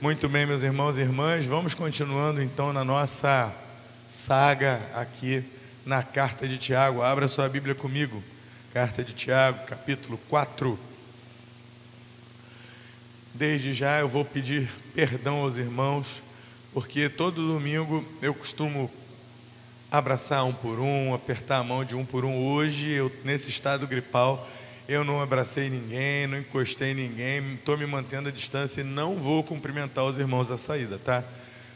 Muito bem, meus irmãos e irmãs, vamos continuando então na nossa saga aqui na Carta de Tiago. Abra sua Bíblia comigo, Carta de Tiago, capítulo 4. Desde já eu vou pedir perdão aos irmãos, porque todo domingo eu costumo abraçar um por um, apertar a mão de um por um. Hoje, nesse estado gripal, eu não abracei ninguém, não encostei em ninguém, estou me mantendo à distância e não vou cumprimentar os irmãos à saída, tá?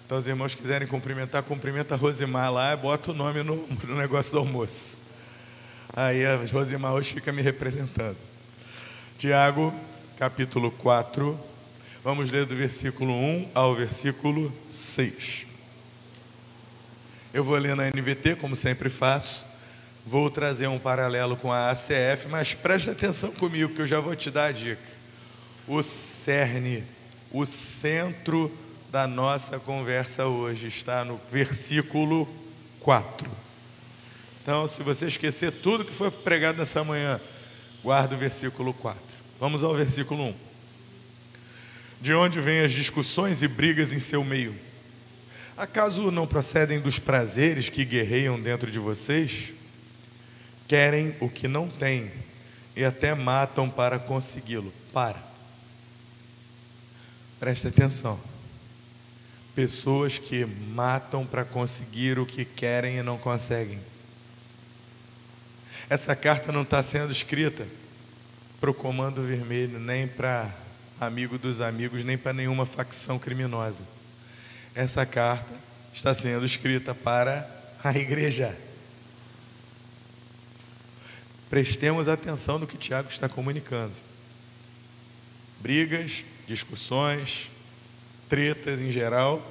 Então, os irmãos quiserem cumprimentar, cumprimenta a Rosimar lá, bota o nome no negócio do almoço. Aí a Rosimar hoje fica me representando. Tiago, capítulo 4, vamos ler do versículo 1 ao versículo 6. Eu vou ler na NVT, como sempre faço. Vou trazer um paralelo com a ACF, mas preste atenção comigo, que eu já vou te dar a dica. O cerne, o centro da nossa conversa hoje está no versículo 4. Então, se você esquecer tudo que foi pregado nessa manhã, guarda o versículo 4. Vamos ao versículo 1. De onde vêm as discussões e brigas em seu meio? Acaso não procedem dos prazeres que guerreiam dentro de vocês? Querem o que não têm e até matam para consegui-lo. Preste atenção. Pessoas que matam para conseguir o que querem e não conseguem. Essa carta não está sendo escrita para o Comando Vermelho, nem para amigo dos amigos, nem para nenhuma facção criminosa. Essa carta está sendo escrita para a igreja. Prestemos atenção no que Tiago está comunicando. Brigas, discussões, tretas em geral,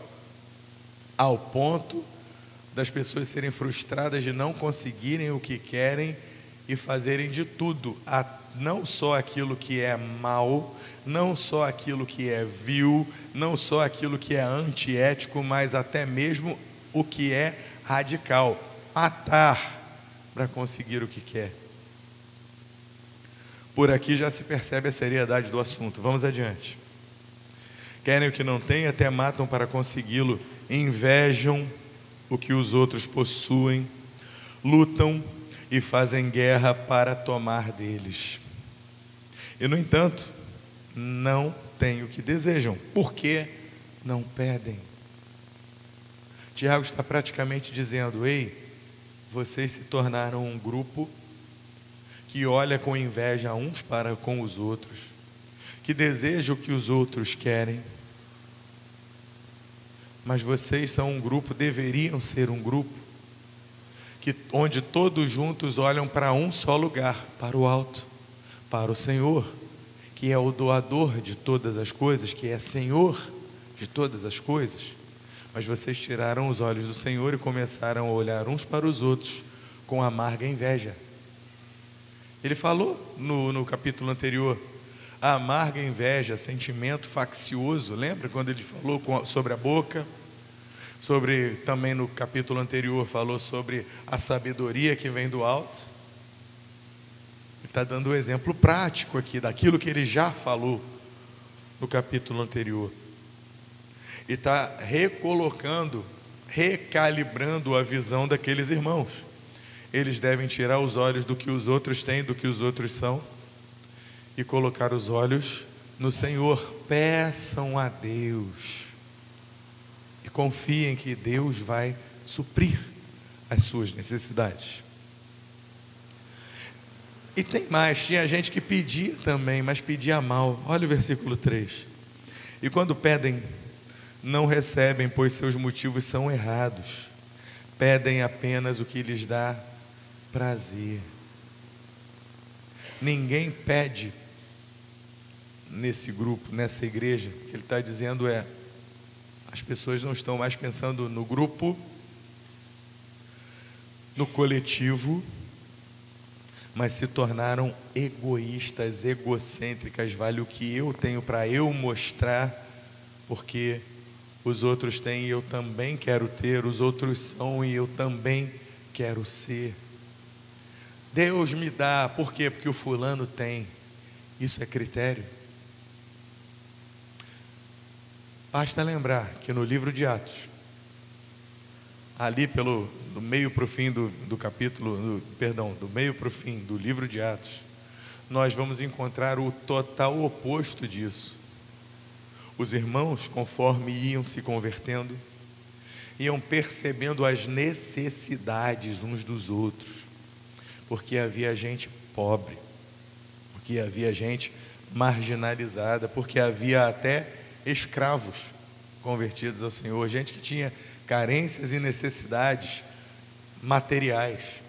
ao ponto das pessoas serem frustradas de não conseguirem o que querem e fazerem de tudo, não só aquilo que é mal, não só aquilo que é vil, não só aquilo que é antiético, mas até mesmo o que é radical, matar para conseguir o que quer. Por aqui já se percebe a seriedade do assunto. Vamos adiante. Querem o que não têm, até matam para consegui-lo. Invejam o que os outros possuem. Lutam e fazem guerra para tomar deles. E, no entanto, não têm o que desejam. Porque não pedem. Tiago está praticamente dizendo: ei, vocês se tornaram um grupo que olha com inveja uns para com os outros, que deseja o que os outros querem. Mas vocês são um grupo, deveriam ser um grupo, onde todos juntos olham para um só lugar, para o alto, para o Senhor, que é o doador de todas as coisas, que é Senhor de todas as coisas. Mas vocês tiraram os olhos do Senhor e começaram a olhar uns para os outros com amarga inveja. Ele falou no capítulo anterior, a amarga inveja, sentimento faccioso. Lembra quando ele falou sobre a boca? Também no capítulo anterior falou sobre a sabedoria que vem do alto. Ele está dando um exemplo prático aqui daquilo que ele já falou no capítulo anterior. E está recalibrando a visão daqueles irmãos. Eles devem tirar os olhos do que os outros têm, do que os outros são, e colocar os olhos no Senhor. Peçam a Deus e confiem que Deus vai suprir as suas necessidades. E tem mais, tinha gente que pedia também, mas pedia mal. Olha o versículo 3. E quando pedem, não recebem, pois seus motivos são errados. Pedem apenas o que lhes dá prazer. Ninguém pede nesse grupo, nessa igreja. O que ele está dizendo é: as pessoas não estão mais pensando no grupo, no coletivo, mas se tornaram egoístas, egocêntricas. Vale o que eu tenho para eu mostrar, porque os outros têm e eu também quero ter, os outros são e eu também quero ser. Deus me dá, por quê? Porque o fulano tem. Isso é critério? Basta lembrar que no livro de Atos, ali do meio para o fim do capítulo, do meio para o fim do livro de Atos, nós vamos encontrar o total oposto disso. Os irmãos, conforme iam se convertendo, iam percebendo as necessidades uns dos outros, porque havia gente pobre, porque havia gente marginalizada, porque havia até escravos convertidos ao Senhor, gente que tinha carências e necessidades materiais.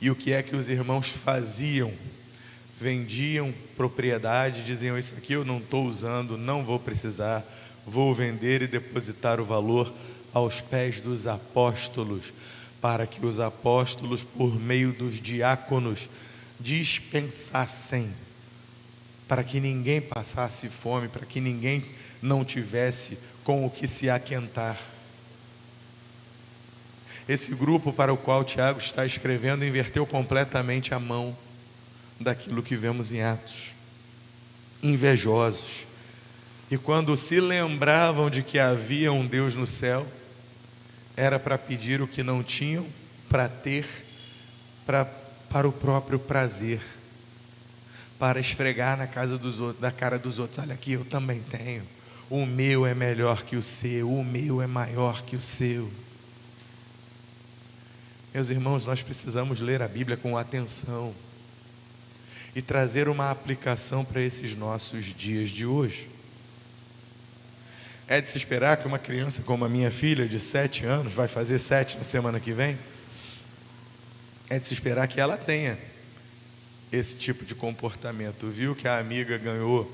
E o que é que os irmãos faziam? Vendiam propriedade, diziam: isso aqui eu não estou usando, não vou precisar, vou vender e depositar o valor aos pés dos apóstolos, para que os apóstolos, por meio dos diáconos, dispensassem, para que ninguém passasse fome, para que ninguém não tivesse com o que se aquentar. Esse grupo para o qual Tiago está escrevendo inverteu completamente a mão daquilo que vemos em Atos. Invejosos. E quando se lembravam de que havia um Deus no céu, era para pedir o que não tinham, para ter, para o próprio prazer, para esfregar na cara dos outros: olha aqui, eu também tenho, o meu é melhor que o seu, o meu é maior que o seu. Meus irmãos, nós precisamos ler a Bíblia com atenção e trazer uma aplicação para esses nossos dias de hoje. É de se esperar que uma criança como a minha filha, de 7 anos, vai fazer 7 na semana que vem, é de se esperar que ela tenha esse tipo de comportamento. Viu que a amiga ganhou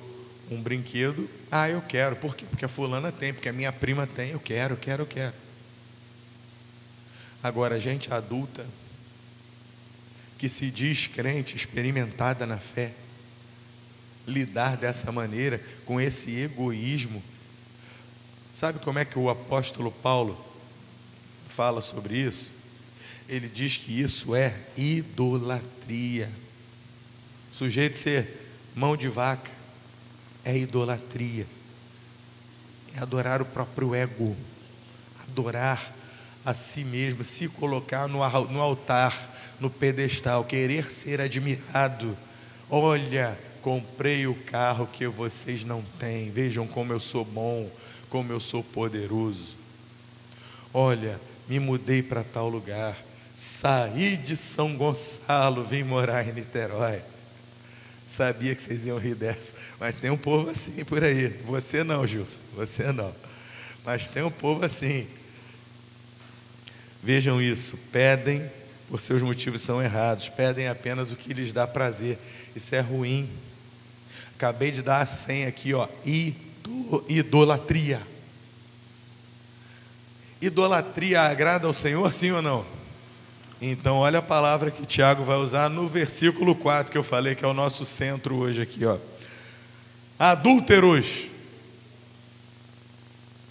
um brinquedo: ah, eu quero. Por quê? Porque a fulana tem, porque a minha prima tem, eu quero. Agora, gente adulta, que se diz crente, experimentada na fé, lidar dessa maneira, com esse egoísmo. Sabe como é que o apóstolo Paulo fala sobre isso? Ele diz que isso é idolatria. O sujeito ser mão de vaca é idolatria, é adorar o próprio ego, adorar a si mesmo, se colocar no altar, no pedestal, querer ser admirado. Olha, comprei o carro que vocês não têm, vejam como eu sou bom, como eu sou poderoso. Olha, me mudei para tal lugar, saí de São Gonçalo, vim morar em Niterói. Sabia que vocês iam rir dessa, mas tem um povo assim por aí. Você não, Gilson, você não, mas tem um povo assim. Vejam isso, pedem por seus motivos são errados, pedem apenas o que lhes dá prazer. Isso é ruim. Acabei de dar a senha aqui, ó, idolatria. Idolatria agrada ao Senhor, sim ou não? Então olha a palavra que Tiago vai usar no versículo 4, que eu falei que é o nosso centro hoje aqui, ó. Adúlteros.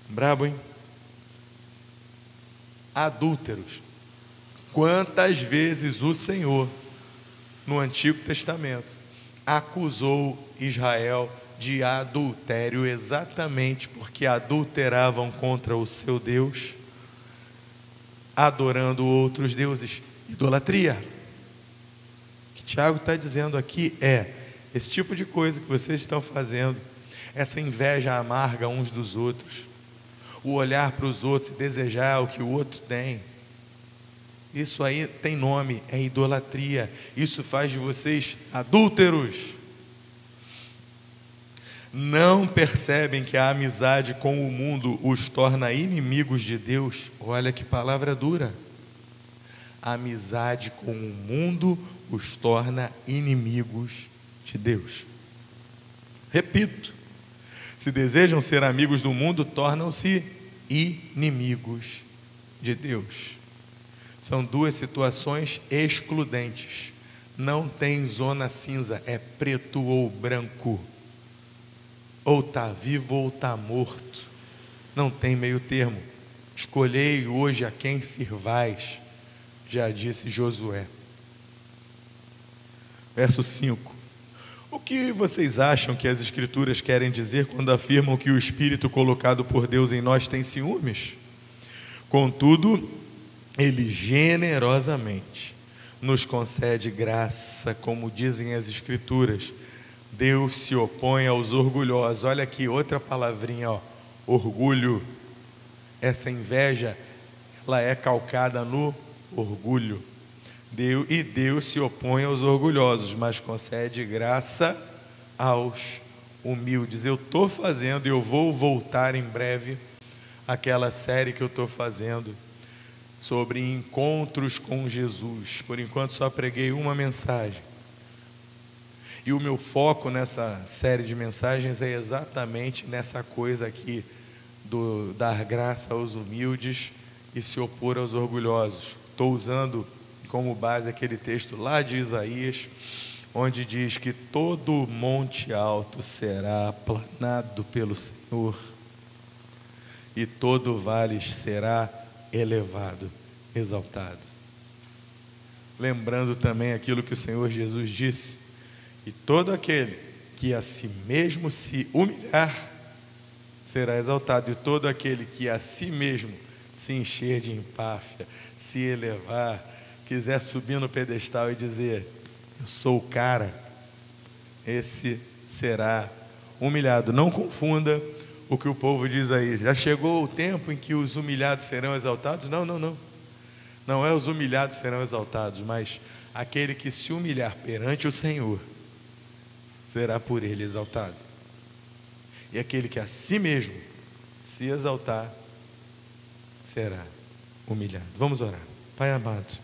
Brabo, hein? Adúlteros. Quantas vezes o Senhor, no Antigo Testamento, acusou Israel de adultério, exatamente porque adulteravam contra o seu Deus, adorando outros deuses. Idolatria. O que Tiago está dizendo aqui é: esse tipo de coisa que vocês estão fazendo, essa inveja amarga uns dos outros, o olhar para os outros e desejar o que o outro tem, isso aí tem nome, é idolatria. Isso faz de vocês adúlteros. Não percebem que a amizade com o mundo os torna inimigos de Deus? Olha que palavra dura. A amizade com o mundo os torna inimigos de Deus. Repito, se desejam ser amigos do mundo, tornam-se inimigos de Deus. São duas situações excludentes. Não tem zona cinza, é preto ou branco. Ou está vivo ou está morto. Não tem meio termo. Escolhei hoje a quem sirvais, já disse Josué. Verso 5. O que vocês acham que as Escrituras querem dizer quando afirmam que o Espírito colocado por Deus em nós tem ciúmes? Contudo, Ele generosamente nos concede graça, como dizem as Escrituras. Deus se opõe aos orgulhosos. Olha aqui, outra palavrinha, ó, orgulho. Essa inveja, ela é calcada no orgulho. Deus se opõe aos orgulhosos, mas concede graça aos humildes. Eu estou fazendo, e eu vou voltar em breve, aquela série que eu estou fazendo sobre encontros com Jesus. Por enquanto só preguei uma mensagem. E o meu foco nessa série de mensagens é exatamente nessa coisa aqui, do dar graça aos humildes e se opor aos orgulhosos. Estou usando como base aquele texto lá de Isaías, onde diz que todo monte alto será aplanado pelo Senhor, e todo vale será elevado, exaltado. Lembrando também aquilo que o Senhor Jesus disse: e todo aquele que a si mesmo se humilhar será exaltado, e todo aquele que a si mesmo se encher de empáfia, se elevar, quiser subir no pedestal e dizer: eu sou o cara, esse será humilhado. Não confunda o que o povo diz aí. Já chegou o tempo em que os humilhados serão exaltados? Não. Não é os humilhados serão exaltados, mas aquele que se humilhar perante o Senhor será por ele exaltado. E aquele que a si mesmo se exaltar será humilhado. Vamos orar. Pai amado,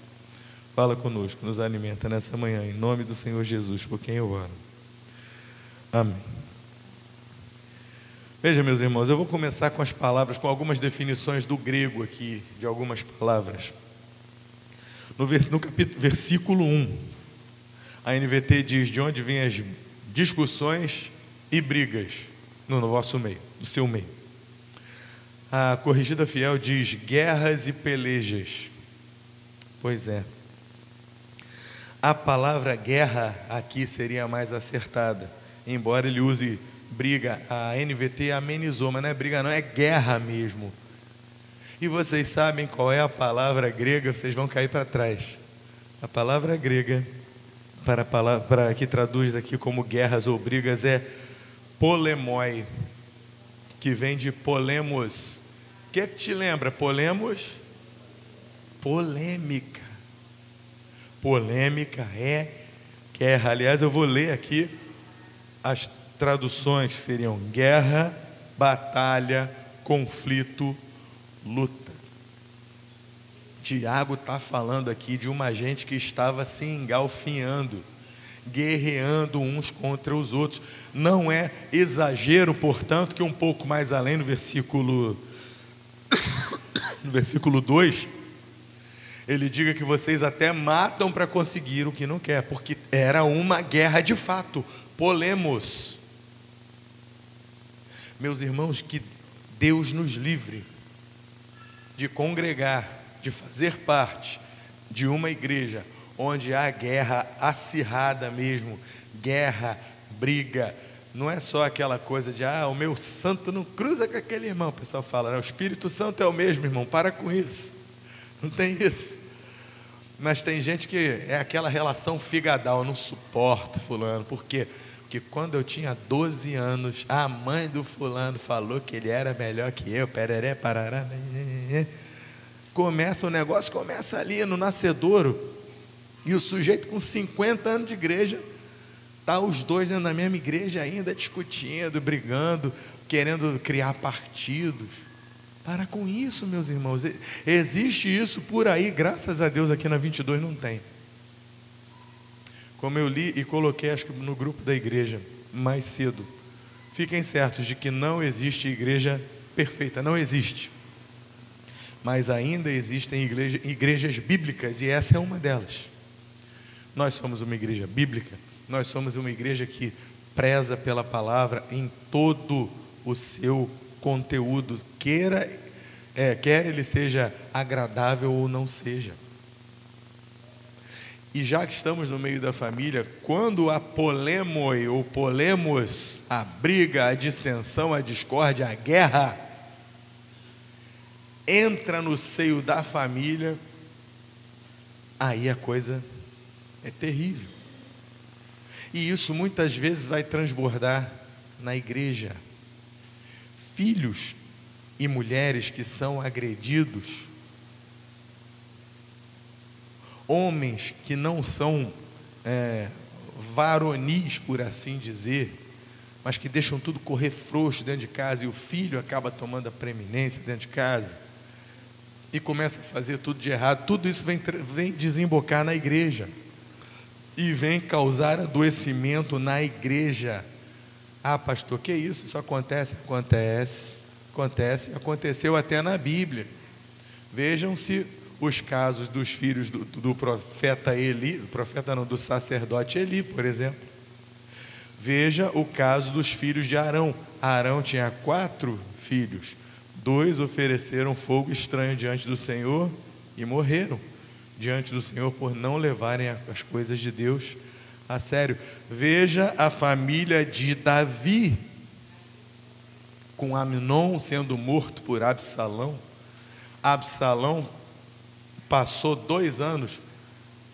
fala conosco, nos alimenta nessa manhã, em nome do Senhor Jesus, por quem eu oro. Amém. Veja, meus irmãos, eu vou começar com as palavras, com algumas definições do grego aqui, de algumas palavras. No versículo 1, a NVT diz: de onde vêm as discussões e brigas no vosso meio, no seu meio. A Corrigida Fiel diz: guerras e pelejas. Pois é. A palavra guerra aqui seria mais acertada, embora ele use briga. A NVT amenizou, mas não é briga não, é guerra mesmo. E vocês sabem qual é a palavra grega? Vocês vão cair para trás. A palavra grega, para que traduz aqui como guerras ou brigas, é polemoi, que vem de polemos. O que te lembra? Polemos? Polêmica. Polêmica é guerra. Aliás, eu vou ler aqui as traduções, que seriam guerra, batalha, conflito, luta. Tiago está falando aqui de uma gente que estava se engalfinhando, guerreando uns contra os outros. Não é exagero, portanto, que um pouco mais além, no versículo 2, ele diga que vocês até matam para conseguir o que não quer, porque era uma guerra de fato, polemos. Meus irmãos, que Deus nos livre de congregar, de fazer parte de uma igreja onde há guerra acirrada mesmo, guerra, briga. Não é só aquela coisa de o meu santo não cruza com aquele irmão. O pessoal fala, o Espírito Santo é o mesmo, irmão, para com isso. Não tem isso. Mas tem gente que é aquela relação figadal, eu não suporto fulano. Por quê? Porque quando eu tinha 12 anos, a mãe do fulano falou que ele era melhor que eu, pereré, parará. Começa o negócio, começa ali no nascedouro, e o sujeito com 50 anos de igreja, tá os dois dentro da mesma igreja ainda discutindo, brigando, querendo criar partidos. Para com isso, meus irmãos. Existe isso por aí, graças a Deus aqui na 22 não tem. Como eu li e coloquei, acho que no grupo da igreja mais cedo, fiquem certos de que não existe igreja perfeita, não existe. Mas ainda existem igrejas bíblicas, e essa é uma delas. Nós somos uma igreja bíblica, nós somos uma igreja que preza pela palavra em todo o seu conteúdo, quer ele seja agradável ou não seja. E já que estamos no meio da família, quando a polemoi ou polemos, a briga, a dissensão, a discórdia, a guerra, entra no seio da família, aí a coisa é terrível. E isso muitas vezes vai transbordar na igreja. Filhos e mulheres que são agredidos, homens que não são varonis, por assim dizer, mas que deixam tudo correr frouxo dentro de casa, e o filho acaba tomando a preeminência dentro de casa, e começa a fazer tudo de errado. Tudo isso vem desembocar na igreja, e vem causar adoecimento na igreja. Ah, pastor, que isso? Isso acontece? Acontece, aconteceu até na Bíblia. Vejam-se os casos dos filhos do profeta Eli, do sacerdote Eli, por exemplo. Veja o caso dos filhos de Arão. Arão tinha 4 filhos, 2 ofereceram fogo estranho diante do Senhor e morreram diante do Senhor por não levarem as coisas de Deus a sério. Veja a família de Davi, com Amnon sendo morto por Absalão. Absalão passou 2 anos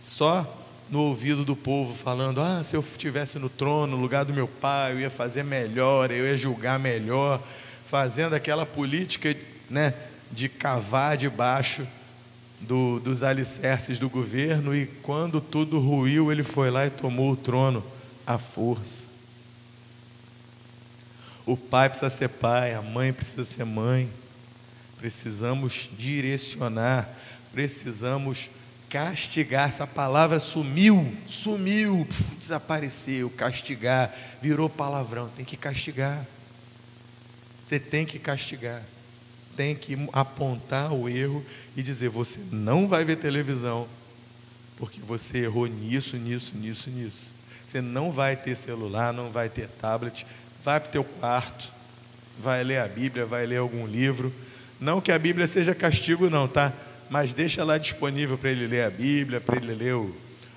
só no ouvido do povo, falando: se eu estivesse no trono, no lugar do meu pai, eu ia fazer melhor, eu ia julgar melhor, fazendo aquela política, né, de cavar debaixo dos alicerces do governo. E quando tudo ruiu, ele foi lá e tomou o trono à força. O pai precisa ser pai, a mãe precisa ser mãe. Precisamos direcionar, precisamos castigar. Essa palavra sumiu, desapareceu. Castigar virou palavrão. Tem que castigar. Você tem que castigar, tem que apontar o erro e dizer: você não vai ver televisão porque você errou nisso. Você não vai ter celular, não vai ter tablet. Vai para o teu quarto, vai ler a Bíblia, vai ler algum livro. Não que a Bíblia seja castigo não, tá? Mas deixa lá disponível para ele ler a Bíblia, para ele ler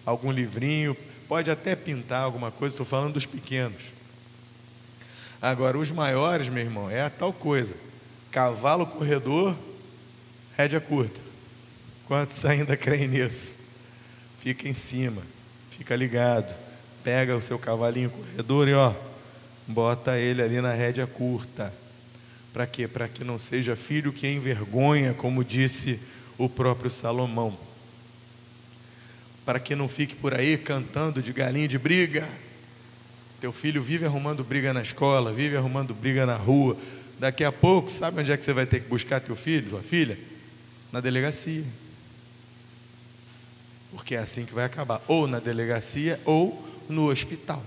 algum livrinho. Pode até pintar alguma coisa, estou falando dos pequenos. Agora, os maiores, meu irmão, é a tal coisa: cavalo corredor, rédea curta. Quantos ainda creem nisso? Fica em cima, fica ligado, pega o seu cavalinho corredor e bota ele ali na rédea curta. Para quê? Para que não seja filho que envergonha, como disse o próprio Salomão. Para que não fique por aí cantando de galinha de briga. Teu filho vive arrumando briga na escola, vive arrumando briga na rua. Daqui a pouco, sabe onde é que você vai ter que buscar teu filho, tua filha? Na delegacia. Porque é assim que vai acabar. Ou na delegacia ou no hospital.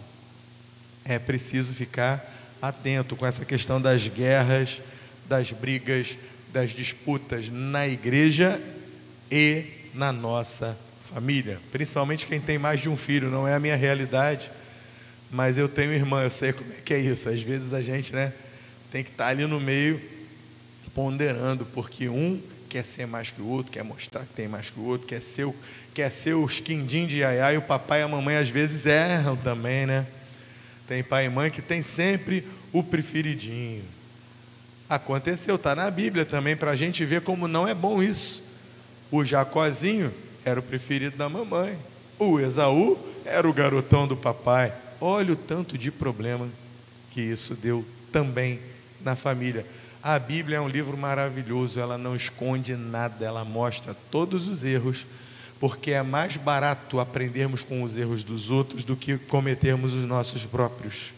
É preciso ficar atento com essa questão das guerras, das brigas, das disputas na igreja e na nossa família. Principalmente quem tem mais de um filho. Não é a minha realidade, mas eu tenho irmã, eu sei como é que é isso. Às vezes a gente, tem que estar ali no meio ponderando, porque um quer ser mais que o outro, quer mostrar que tem mais que o outro, quer ser os quindim de iaiá, e o papai e a mamãe às vezes erram também, né? Tem pai e mãe que tem sempre o preferidinho. Aconteceu, está na Bíblia também, para a gente ver como não é bom isso. O Jacozinho era o preferido da mamãe, o Esaú era o garotão do papai. Olha o tanto de problema que isso deu também na família. A Bíblia é um livro maravilhoso, ela não esconde nada, ela mostra todos os erros, porque é mais barato aprendermos com os erros dos outros do que cometermos os nossos próprios.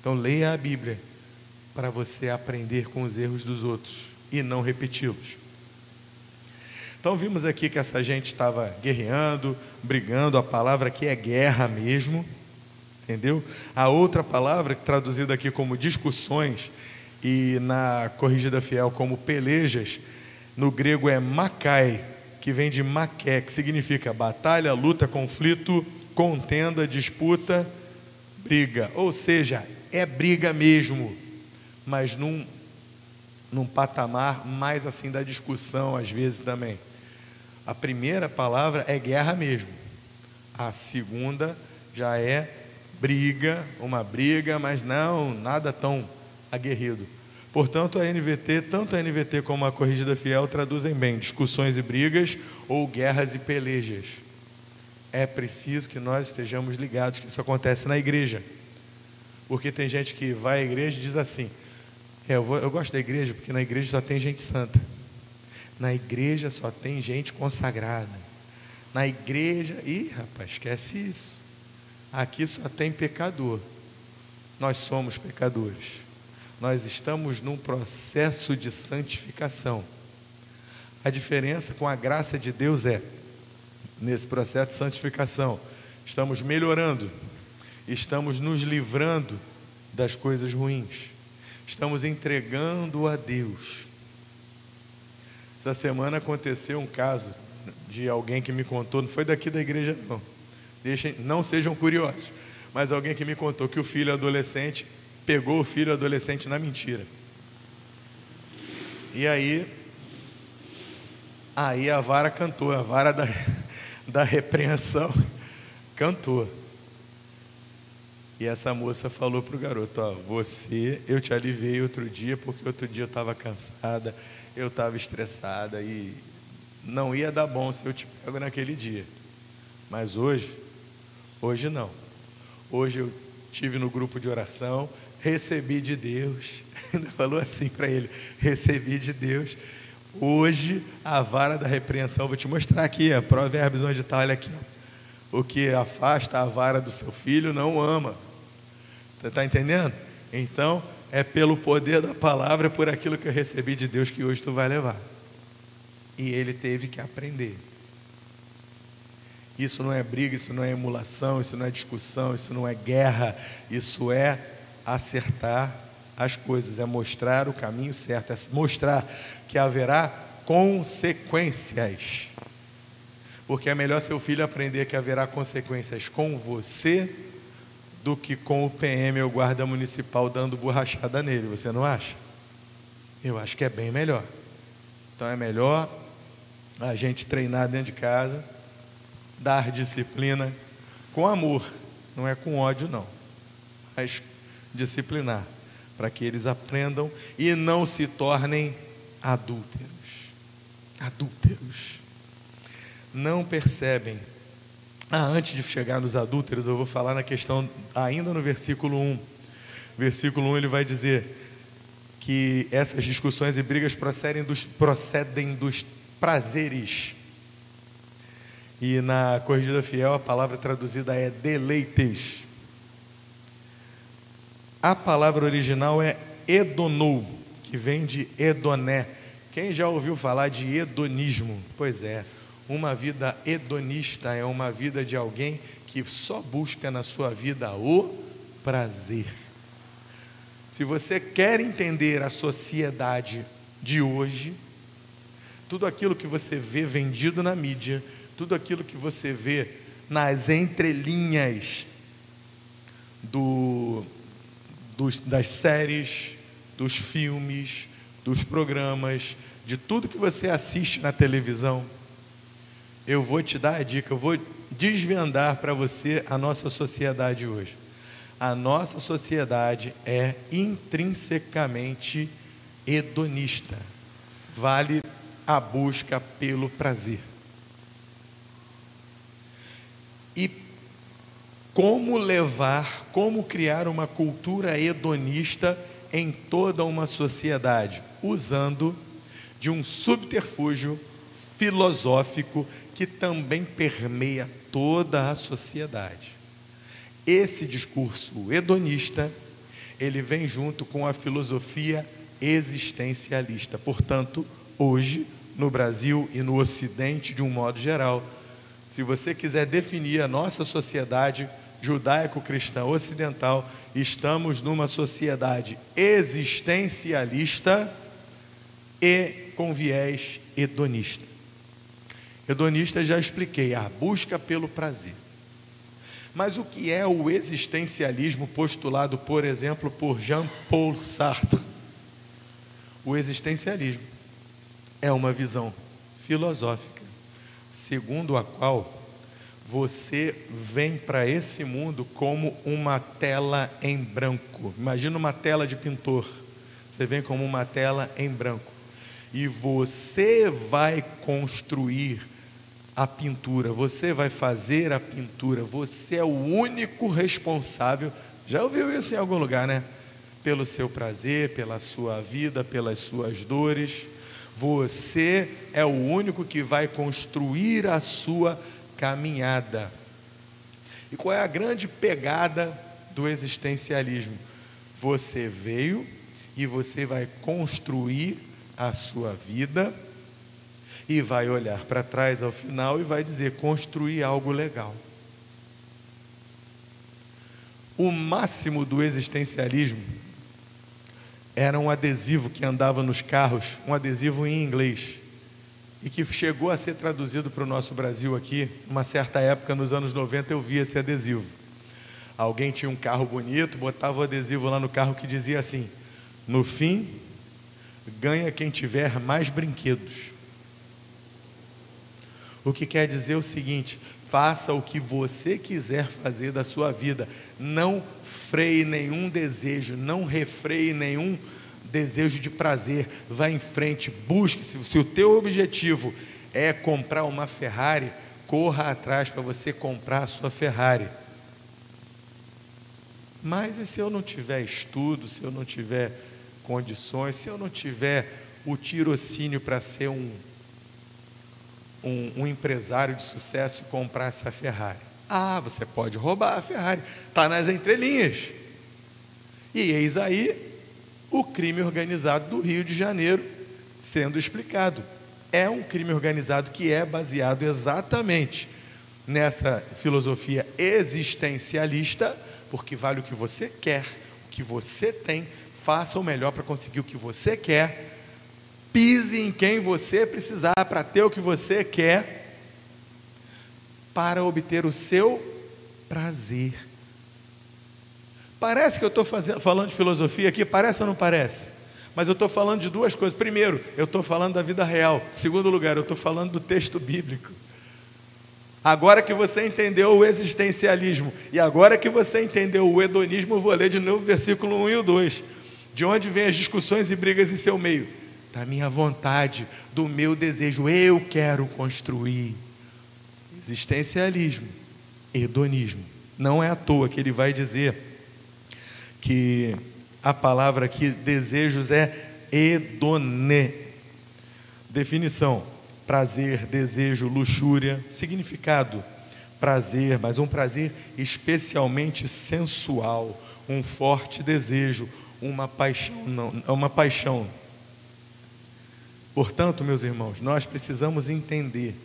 Então leia a Bíblia para você aprender com os erros dos outros e não repeti-los. Então vimos aqui que essa gente estava guerreando, brigando. A palavra aqui é guerra mesmo, entendeu? A outra palavra, traduzida aqui como discussões e na Corrigida Fiel como pelejas, no grego é makai, que vem de maqué, que significa batalha, luta, conflito, contenda, disputa, briga. Ou seja, é briga mesmo, mas num patamar mais assim da discussão às vezes também. A primeira palavra é guerra mesmo. A segunda já é briga, uma briga, mas não, nada tão aguerrido. Portanto, tanto a NVT como a Corrigida Fiel traduzem bem discussões e brigas ou guerras e pelejas. É preciso que nós estejamos ligados que isso acontece na igreja. Porque tem gente que vai à igreja e diz assim: eu gosto da igreja porque na igreja só tem gente santa. Na igreja só tem gente consagrada. Na igreja, rapaz, esquece isso. Aqui só tem pecador. Nós somos pecadores. Nós estamos num processo de santificação. A diferença com a graça de Deus é, nesse processo de santificação, estamos melhorando, estamos nos livrando das coisas ruins, estamos entregando a Deus. Essa semana aconteceu um caso de alguém que me contou, não foi daqui da igreja não, não sejam curiosos, mas alguém que me contou que o filho adolescente pegou o filho adolescente na mentira. E aí a vara cantou, a vara da repreensão cantou. E essa moça falou para o garoto: eu te aliviei outro dia, porque outro dia eu estava cansada, eu estava estressada e não ia dar bom se eu te pego naquele dia. Mas hoje não. Hoje eu estive no grupo de oração, recebi de Deus. Ainda falou assim para ele: recebi de Deus. Hoje a vara da repreensão, vou te mostrar aqui, Provérbios onde está, olha aqui. O que afasta a vara do seu filho não ama. Você está entendendo? Então é pelo poder da palavra, por aquilo que eu recebi de Deus, que hoje tu vai levar. E ele teve que aprender. Isso não é briga, isso não é emulação, isso não é discussão, isso não é guerra, isso é acertar as coisas, é mostrar o caminho certo, é mostrar que haverá consequências. Porque é melhor seu filho aprender que haverá consequências com você do que com o PM ou guarda municipal dando borrachada nele, você não acha? Eu acho que é bem melhor. Então é melhor a gente treinar dentro de casa, dar disciplina com amor, não é com ódio não, mas disciplinar, para que eles aprendam e não se tornem adúlteros. Não percebem. Antes de chegar nos adúlteros, eu vou falar na questão, ainda no versículo 1. Versículo 1 ele vai dizer que essas discussões e brigas procedem dos prazeres. E na Corrigida Fiel a palavra traduzida é deleites. A palavra original é edonou, que vem de hedoné. Quem já ouviu falar de hedonismo? Pois é, uma vida hedonista é uma vida de alguém que só busca na sua vida o prazer. Se você quer entender a sociedade de hoje, tudo aquilo que você vê vendido na mídia, tudo aquilo que você vê nas entrelinhas das séries, dos filmes, dos programas, de tudo que você assiste na televisão, eu vou te dar a dica, eu vou desvendar para você a nossa sociedade hoje. A nossa sociedade é intrinsecamente hedonista. Vale a busca pelo prazer. E como criar uma cultura hedonista em toda uma sociedade? Usando de um subterfúgio filosófico que também permeia toda a sociedade. Esse discurso hedonista, ele vem junto com a filosofia existencialista. Portanto, hoje, no Brasil e no Ocidente, de um modo geral, se você quiser definir a nossa sociedade judaico-cristã ocidental, estamos numa sociedade existencialista e com viés hedonista. Hedonista já expliquei, a busca pelo prazer. Mas o que é o existencialismo postulado, por exemplo, por Jean-Paul Sartre? O existencialismo é uma visão filosófica, segundo a qual Você vem para esse mundo como uma tela em branco. Imagina uma tela de pintor. Você vem como uma tela em branco. E você vai construir a pintura. Você vai fazer a pintura. Você é o único responsável. Já ouviu isso em algum lugar, né? Pelo seu prazer, pela sua vida, pelas suas dores. Você é o único que vai construir a sua caminhada. E qual é a grande pegada do existencialismo? Você veio e você vai construir a sua vida e vai olhar para trás ao final e vai dizer: construir algo legal. O máximo do existencialismo era um adesivo que andava nos carros, um adesivo em inglês, e que chegou a ser traduzido para o nosso Brasil aqui. Uma certa época, nos anos 90, eu vi esse adesivo. Alguém tinha um carro bonito, botava o adesivo lá no carro que dizia assim: no fim, ganha quem tiver mais brinquedos. O que quer dizer o seguinte: faça o que você quiser fazer da sua vida. Não freie nenhum desejo, não refreie nenhum desejo de prazer. Vá em frente, busque. Se o teu objetivo é comprar uma Ferrari, corra atrás para você comprar a sua Ferrari. Mas e se eu não tiver estudo, se eu não tiver condições, se eu não tiver o tirocínio para ser um empresário de sucesso e comprar essa Ferrari? Ah, você pode roubar a Ferrari, está nas entrelinhas. E eis aí o crime organizado do Rio de Janeiro sendo explicado. É um crime organizado que é baseado exatamente nessa filosofia existencialista, porque vale o que você quer, o que você tem, faça o melhor para conseguir o que você quer, pise em quem você precisar para ter o que você quer, para obter o seu prazer. Parece que eu estou falando de filosofia aqui, parece ou não parece? Mas eu estou falando de duas coisas. Primeiro, eu estou falando da vida real. Segundo lugar, eu estou falando do texto bíblico. Agora que você entendeu o existencialismo e agora que você entendeu o hedonismo, eu vou ler de novo o versículo 1 e o 2. De onde vêm as discussões e brigas em seu meio? Da minha vontade, do meu desejo. Eu quero construir. Existencialismo, hedonismo. Não é à toa que ele vai dizer que a palavra aqui, desejos, é hedone. Definição: prazer, desejo, luxúria. Significado: prazer, mas um prazer especialmente sensual, um forte desejo, uma paixão. Portanto, meus irmãos, nós precisamos entender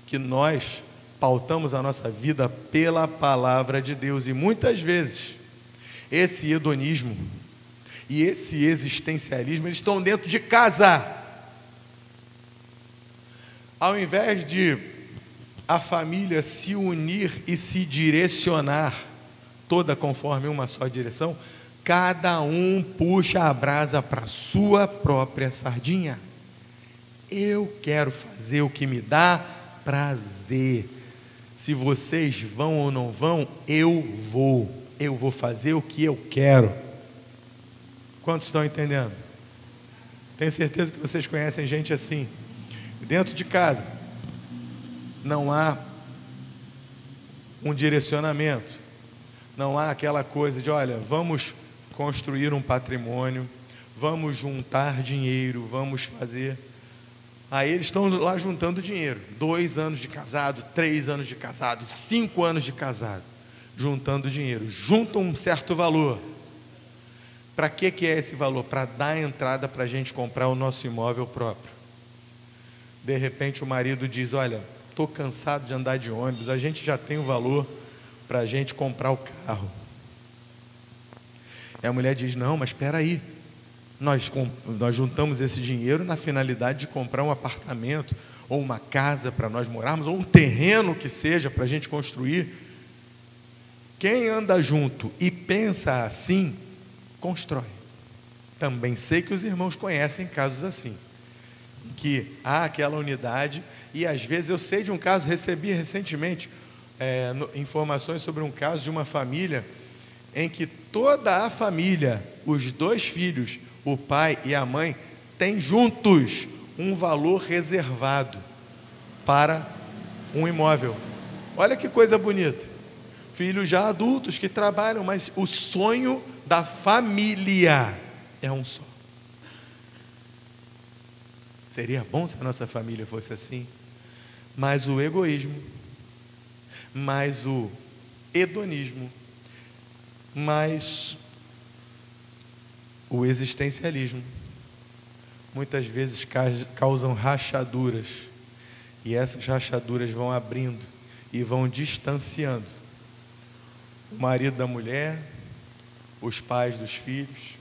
que nós pautamos a nossa vida pela palavra de Deus, e muitas vezes esse hedonismo e esse existencialismo, eles estão dentro de casa. Ao invés de a família se unir e se direcionar, toda conforme uma só direção, cada um puxa a brasa para a sua própria sardinha. Eu quero fazer o que me dá prazer. Se vocês vão ou não vão, eu vou fazer o que eu quero. Quantos estão entendendo? Tenho certeza que vocês conhecem gente assim. Dentro de casa não há um direcionamento, não há aquela coisa de: olha, vamos construir um patrimônio, vamos juntar dinheiro, vamos fazer. Aí eles estão lá juntando dinheiro, 2 anos de casado, 3 anos de casado, 5 anos de casado, juntando dinheiro, juntam um certo valor. Para que é esse valor? Para dar entrada para a gente comprar o nosso imóvel próprio. De repente o marido diz: olha, estou cansado de andar de ônibus, a gente já tem o valor para a gente comprar o carro. E a mulher diz: não, mas espera aí, nós juntamos esse dinheiro na finalidade de comprar um apartamento, ou uma casa para nós morarmos, ou um terreno que seja para a gente construir. Quem anda junto e pensa assim, constrói. Também sei que os irmãos conhecem casos assim, que há aquela unidade E às vezes eu sei de um caso, recebi recentemente informações sobre um caso de uma família em que toda a família, os 2 filhos, o pai e a mãe, têm juntos um valor reservado para um imóvel. Olha que coisa bonita. Filhos já adultos que trabalham, mas o sonho da família é um só. Seria bom se a nossa família fosse assim, mas o egoísmo, mas o hedonismo, mas o existencialismo, muitas vezes causam rachaduras, e essas rachaduras vão abrindo e vão distanciando o marido da mulher, os pais dos filhos,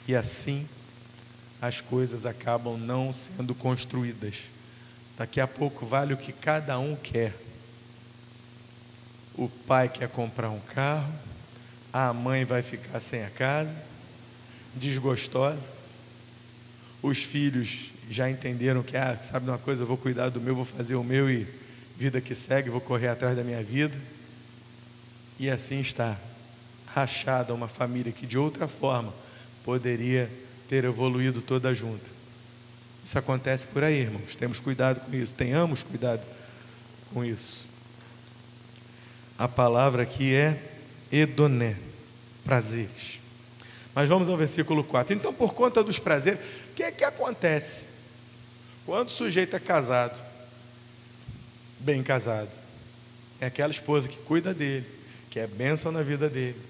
e assim as coisas acabam não sendo construídas. Daqui a pouco vale o que cada um quer. O pai quer comprar um carro, a mãe vai ficar sem a casa, desgostosa. Os filhos já entenderam que, sabe de uma coisa, eu vou cuidar do meu, vou fazer o meu e vida que segue, vou correr atrás da minha vida. E assim está rachada uma família que de outra forma poderia ter evoluído toda junta. Isso acontece por aí, irmãos. Temos cuidado com isso, tenhamos cuidado com isso. A palavra aqui é edoné, prazeres. Mas vamos ao versículo 4. Então, por conta dos prazeres, o que é que acontece? Quando o sujeito é casado, bem casado, é aquela esposa que cuida dele, que é bênção na vida dele,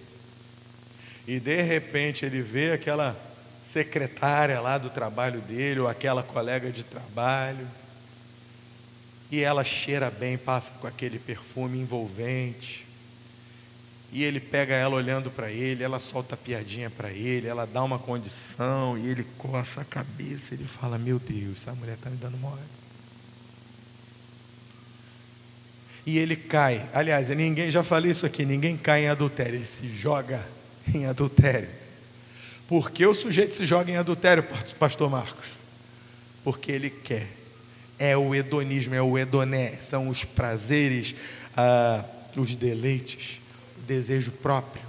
e de repente ele vê aquela secretária lá do trabalho dele, ou aquela colega de trabalho, e ela cheira bem, passa com aquele perfume envolvente, e ele pega ela olhando para ele, ela solta piadinha para ele, ela dá uma condição, e ele coça a cabeça, ele fala: meu Deus, essa mulher está me dando mole. E ele cai, aliás, ninguém, já falei isso aqui, ninguém cai em adultério, ele se joga em adultério. Por que o sujeito se joga em adultério, pastor Marcos? Porque ele quer. É o hedonismo, é o edoné, são os prazeres, os deleites, o desejo próprio.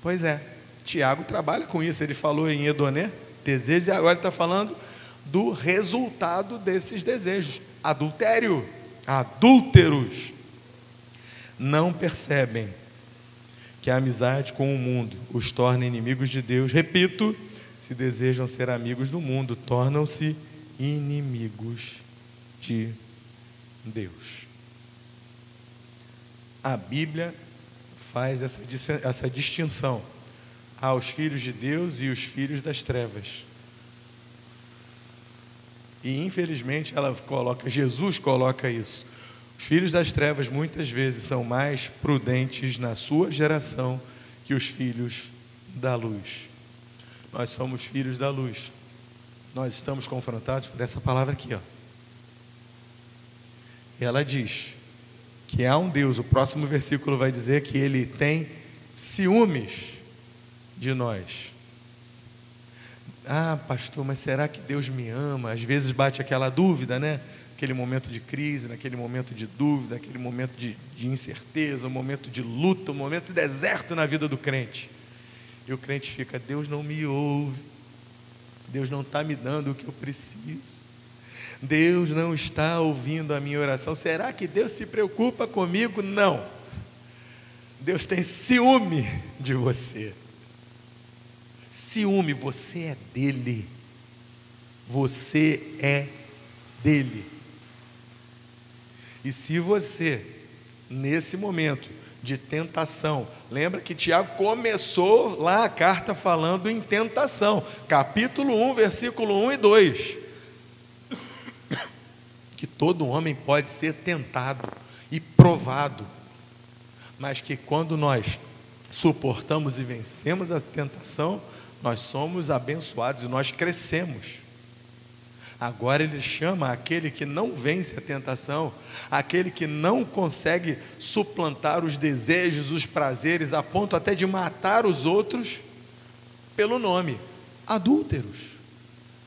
Pois é, Tiago trabalha com isso, ele falou em edoné, desejos, e agora ele está falando do resultado desses desejos: adultério, adúlteros. Não percebem que a amizade com o mundo os torna inimigos de Deus. Repito, se desejam ser amigos do mundo, tornam-se inimigos de Deus. A Bíblia faz essa distinção aos filhos de Deus e os filhos das trevas. E infelizmente Jesus coloca isso. Os filhos das trevas muitas vezes são mais prudentes na sua geração que os filhos da luz. Nós somos filhos da luz. Nós estamos confrontados por essa palavra aqui, ó. Ela diz que há um Deus. O próximo versículo vai dizer que Ele tem ciúmes de nós. Pastor, mas será que Deus me ama? Às vezes bate aquela dúvida, né? Aquele momento de crise, naquele momento de dúvida, aquele momento de incerteza, um momento de luta, um momento de deserto na vida do crente. E o crente fica: Deus não me ouve, Deus não está me dando o que eu preciso, Deus não está ouvindo a minha oração. Será que Deus se preocupa comigo? Não. Deus tem ciúme de você. Ciúme, você é dele. Você é dele. E se você, nesse momento de tentação, lembra que Tiago começou lá a carta falando em tentação, capítulo 1, versículo 1 e 2, que todo homem pode ser tentado e provado, mas que quando nós suportamos e vencemos a tentação, nós somos abençoados e nós crescemos. Agora ele chama aquele que não vence a tentação, aquele que não consegue suplantar os desejos, os prazeres, a ponto até de matar os outros, pelo nome: adúlteros.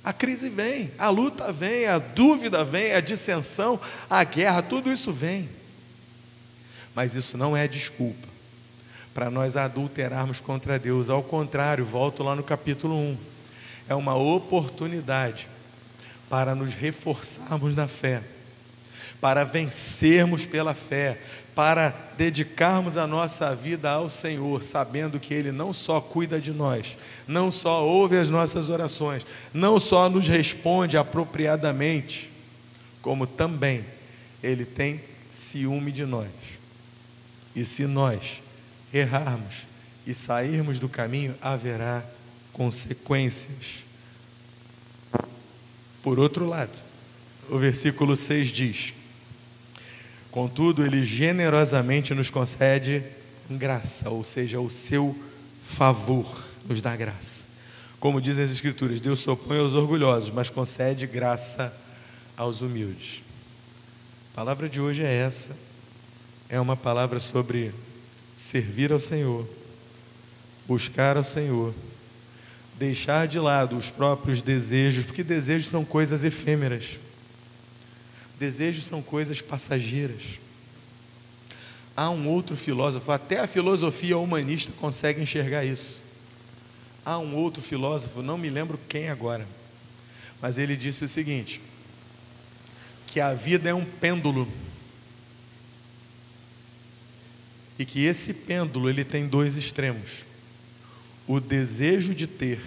A crise vem, a luta vem, a dúvida vem, a dissensão, a guerra, tudo isso vem. Mas isso não é desculpa para nós adulterarmos contra Deus. Ao contrário, volto lá no capítulo 1. É uma oportunidade para nos reforçarmos na fé, para vencermos pela fé, para dedicarmos a nossa vida ao Senhor, sabendo que Ele não só cuida de nós, não só ouve as nossas orações, não só nos responde apropriadamente, como também Ele tem ciúme de nós. E se nós errarmos e sairmos do caminho, haverá consequências. Por outro lado, o versículo 6 diz: contudo, Ele generosamente nos concede graça, ou seja, o seu favor nos dá graça. Como dizem as Escrituras, Deus se opõe aos orgulhosos, mas concede graça aos humildes. A palavra de hoje é essa. É uma palavra sobre servir ao Senhor, buscar ao Senhor, deixar de lado os próprios desejos, porque desejos são coisas efêmeras. Desejos são coisas passageiras. Há um outro filósofo, até a filosofia humanista consegue enxergar isso. Há um outro filósofo, não me lembro quem agora, mas ele disse o seguinte: que a vida é um pêndulo, e que esse pêndulo ele tem dois extremos: o desejo de ter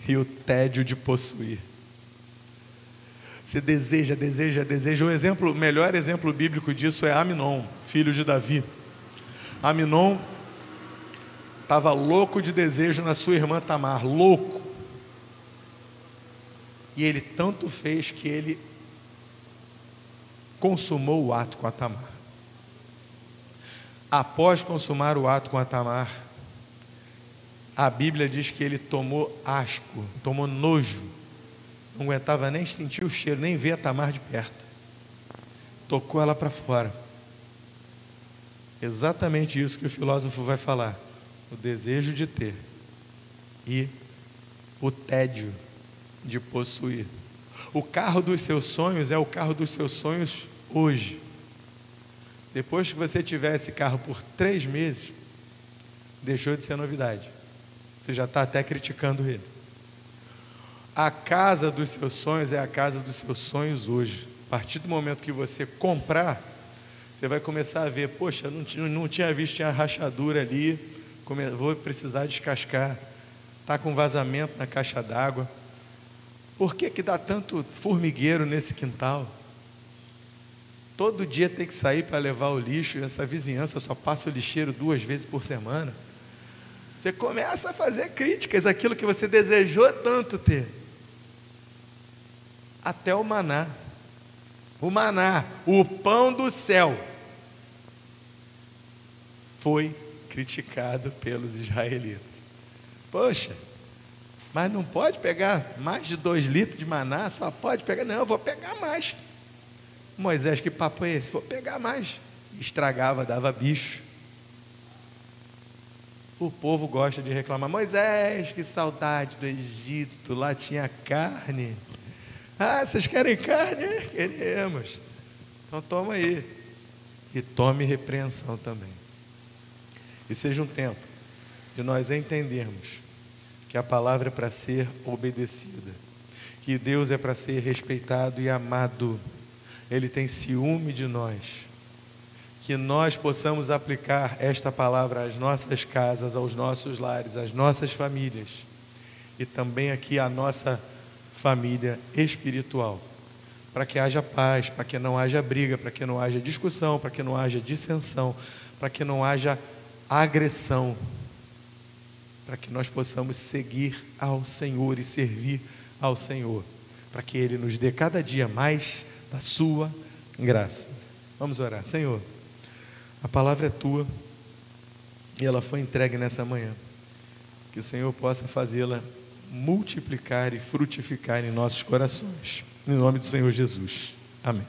e o tédio de possuir. Você deseja. O melhor exemplo bíblico disso é Aminon, filho de Davi. Aminon estava louco de desejo na sua irmã Tamar, louco. E ele tanto fez que ele consumou o ato com a Tamar. Após consumar o ato com a Tamar, a Bíblia diz que ele tomou asco, tomou nojo, não aguentava nem sentir o cheiro, nem ver a Tamar de perto. Tocou ela para fora. Exatamente isso que o filósofo vai falar: o desejo de ter e o tédio de possuir. O carro dos seus sonhos é o carro dos seus sonhos hoje. Depois que você tiver esse carro por 3 meses, deixou de ser novidade. Você já está até criticando ele. A casa dos seus sonhos é a casa dos seus sonhos hoje. A partir do momento que você comprar, você vai começar a ver: poxa, não tinha visto, tinha rachadura ali, vou precisar descascar, está com vazamento na caixa d'água. Por que dá tanto formigueiro nesse quintal? Todo dia tem que sair para levar o lixo, e essa vizinhança só passa o lixeiro 2 vezes por semana. Você começa a fazer críticas àquilo que você desejou tanto ter. Até o maná. O maná, o pão do céu, foi criticado pelos israelitas. Poxa, mas não pode pegar mais de 2 litros de maná, só pode pegar. Não, eu vou pegar mais. Moisés, que papo é esse? Vou pegar mais. Estragava, dava bicho. O povo gosta de reclamar: Moisés, que saudade do Egito, lá tinha carne. Ah, vocês querem carne? Queremos. Então toma aí. E tome repreensão também. E seja um tempo de nós entendermos que a palavra é para ser obedecida, que Deus é para ser respeitado e amado. Ele tem ciúme de nós. Que nós possamos aplicar esta palavra às nossas casas, aos nossos lares, às nossas famílias, e também aqui à nossa família espiritual, para que haja paz, para que não haja briga, para que não haja discussão, para que não haja dissensão, para que não haja agressão, para que nós possamos seguir ao Senhor e servir ao Senhor, para que Ele nos dê cada dia mais da sua graça. Vamos orar. Senhor, a palavra é tua e ela foi entregue nessa manhã. Que o Senhor possa fazê-la multiplicar e frutificar em nossos corações. Em nome do Senhor Jesus. Amém.